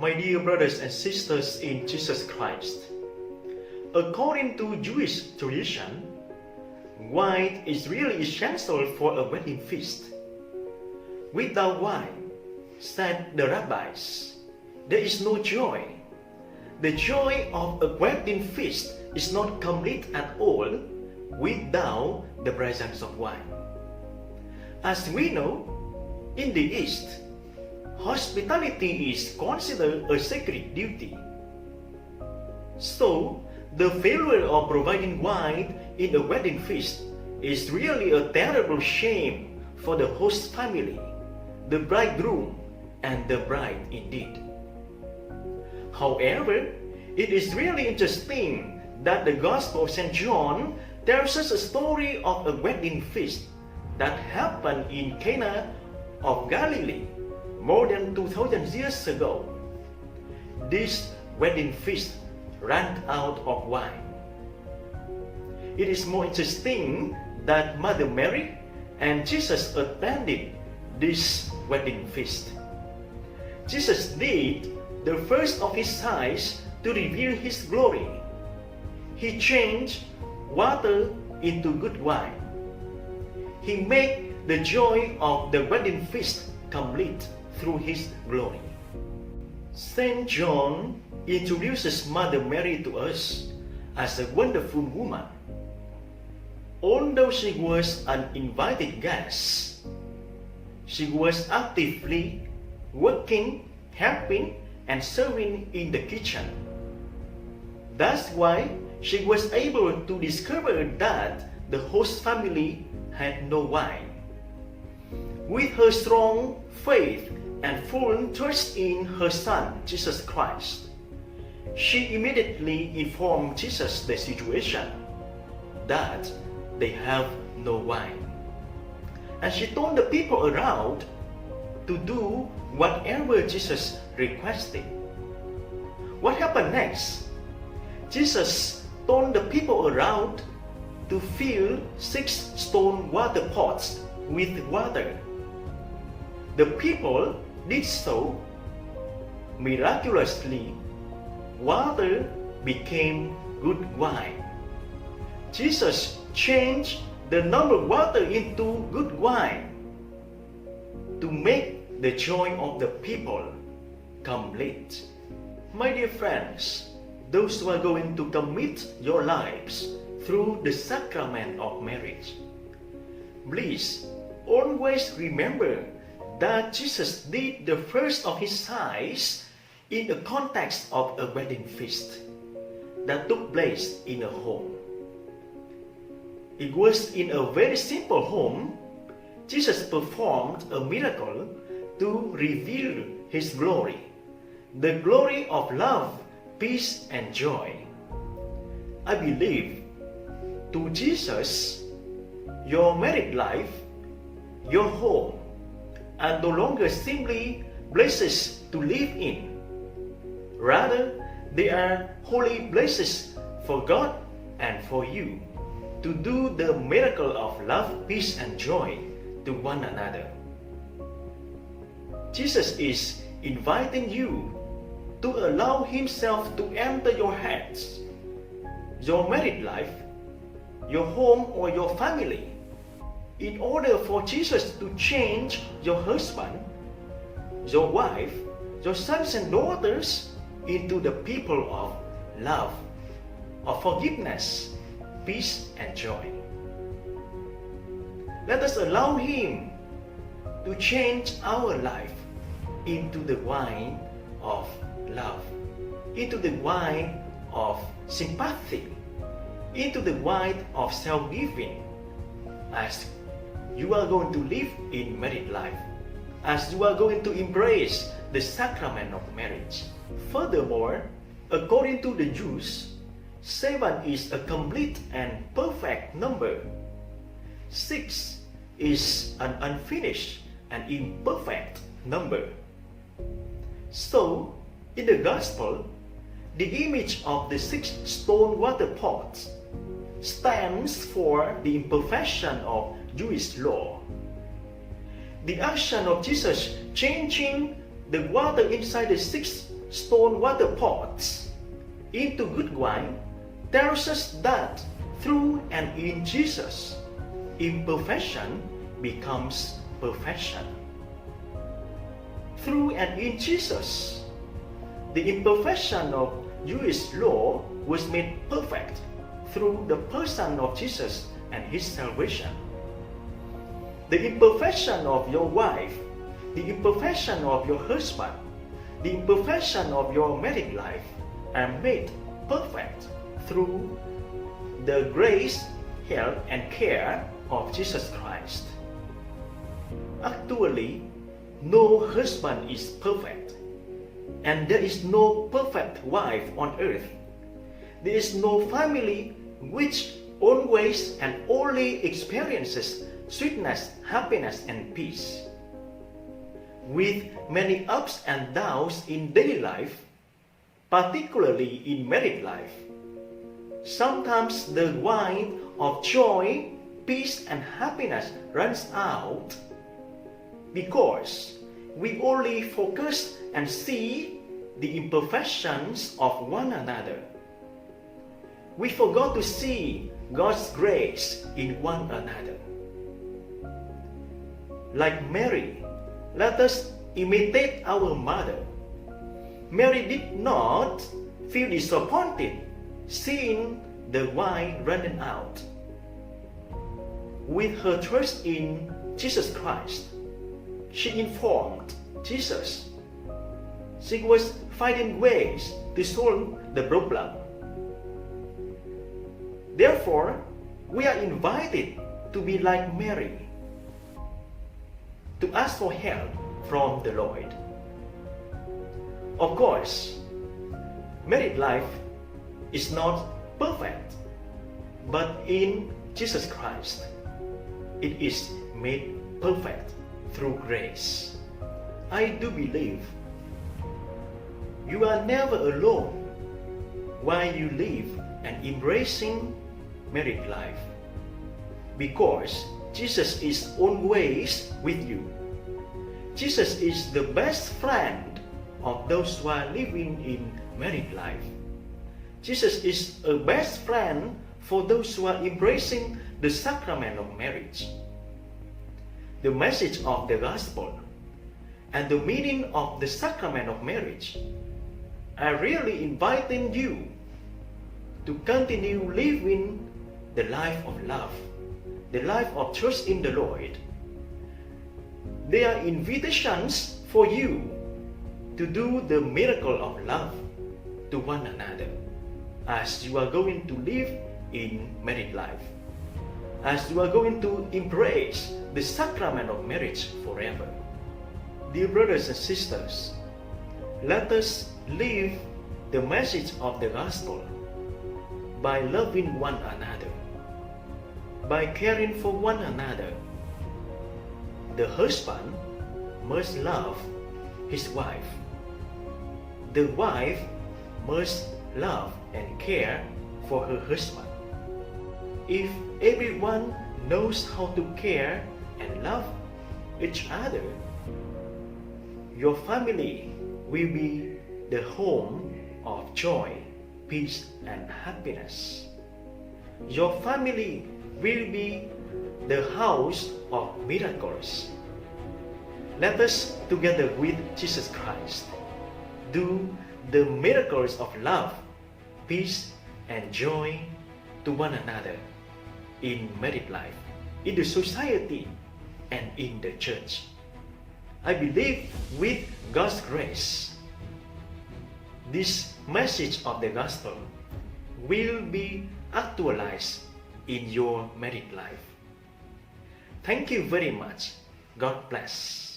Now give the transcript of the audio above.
My dear brothers and sisters in Jesus Christ, according to Jewish tradition, wine is really essential for a wedding feast. Without wine, said the rabbis, there is no joy. The joy of a wedding feast is not complete at all without the presence of wine. As we know, in the East, hospitality is considered a sacred duty. So, the failure of providing wine in a wedding feast is really a terrible shame for the host family, the bridegroom, and the bride indeed. However, it is really interesting that the Gospel of St. John tells us a story of a wedding feast that happened in Cana of Galilee more than 2,000 years ago. This wedding feast ran out of wine. It is more interesting that Mother Mary and Jesus attended this wedding feast. Jesus did the first of his signs to reveal his glory. He changed water into good wine. He made the joy of the wedding feast complete through his glory. St. John introduces Mother Mary to us as a wonderful woman. Although she was an invited guest, she was actively working, helping, and serving in the kitchen. That's why she was able to discover that the host family had no wine. With her strong faith and full trust in her Son, Jesus Christ, she immediately informed Jesus the situation, that they have no wine. And she told the people around to do whatever Jesus requested. What happened next? Jesus told the people around to fill 6 stone water pots with water. The people did so. Miraculously, water became good wine. Jesus changed the normal water into good wine to make the joy of the people complete. My dear friends, those who are going to commit your lives through the sacrament of marriage, please always remember that Jesus did the first of his signs in the context of a wedding feast that took place in a home. It was in a very simple home. Jesus performed a miracle to reveal his glory, the glory of love, peace, and joy. I believe to Jesus, your married life, your home, are no longer simply places to live in. Rather, they are holy places for God and for you to do the miracle of love, peace, and joy to one another. Jesus is inviting you to allow himself to enter your hearts, your married life, your home, or your family, in order for Jesus to change your husband, your wife, your sons and daughters into the people of love, of forgiveness, peace, and joy. Let us allow him to change our life into the wine of love, into the wine of sympathy, into the wine of self-giving, as you are going to live in married life, as you are going to embrace the sacrament of marriage. Furthermore, according to the Jews, 7 is a complete and perfect number. 6 is an unfinished and imperfect number. So, in the Gospel, the image of the 6 stone water pots stands for the imperfection of Jewish law. The action of Jesus changing the water inside the 6 stone water pots into good wine tells us that through and in Jesus, imperfection becomes perfection. Through and in Jesus, the imperfection of Jewish law was made perfect through the person of Jesus and his salvation. The imperfection of your wife, the imperfection of your husband, the imperfection of your married life are made perfect through the grace, help, and care of Jesus Christ. Actually, no husband is perfect, and there is no perfect wife on earth. There is no family which always and only experiences sweetness, happiness, and peace. With many ups and downs in daily life, particularly in married life, sometimes the wine of joy, peace, and happiness runs out because we only focus and see the imperfections of one another. We forgot to see God's grace in one another. Like Mary, let us imitate our mother. Mary did not feel disappointed seeing the wine running out. With her trust in Jesus Christ, she informed Jesus. She was finding ways to solve the problem. Therefore, we are invited to be like Mary, to ask for help from the Lord. Of course, married life is not perfect, but in Jesus Christ, it is made perfect through grace. I do believe you are never alone while you live and embracing married life, because Jesus is always with you. Jesus is the best friend of those who are living in married life. Jesus is a best friend for those who are embracing the sacrament of marriage. The message of the gospel and the meaning of the sacrament of marriage are really inviting you to continue living the life of love, the life of trust in the Lord. They are invitations for you to do the miracle of love to one another as you are going to live in married life, as you are going to embrace the sacrament of marriage forever. Dear brothers and sisters, let us live the message of the gospel by loving one another, by caring for one another. The husband must love his wife. The wife must love and care for her husband. If everyone knows how to care and love each other, your family will be the home of joy, peace, and happiness. Your family will be the house of miracles. Let us, together with Jesus Christ, do the miracles of love, peace, and joy to one another in married life, in the society, and in the church. I believe with God's grace, this message of the gospel will be actualized in your married life. Thank you very much. God bless.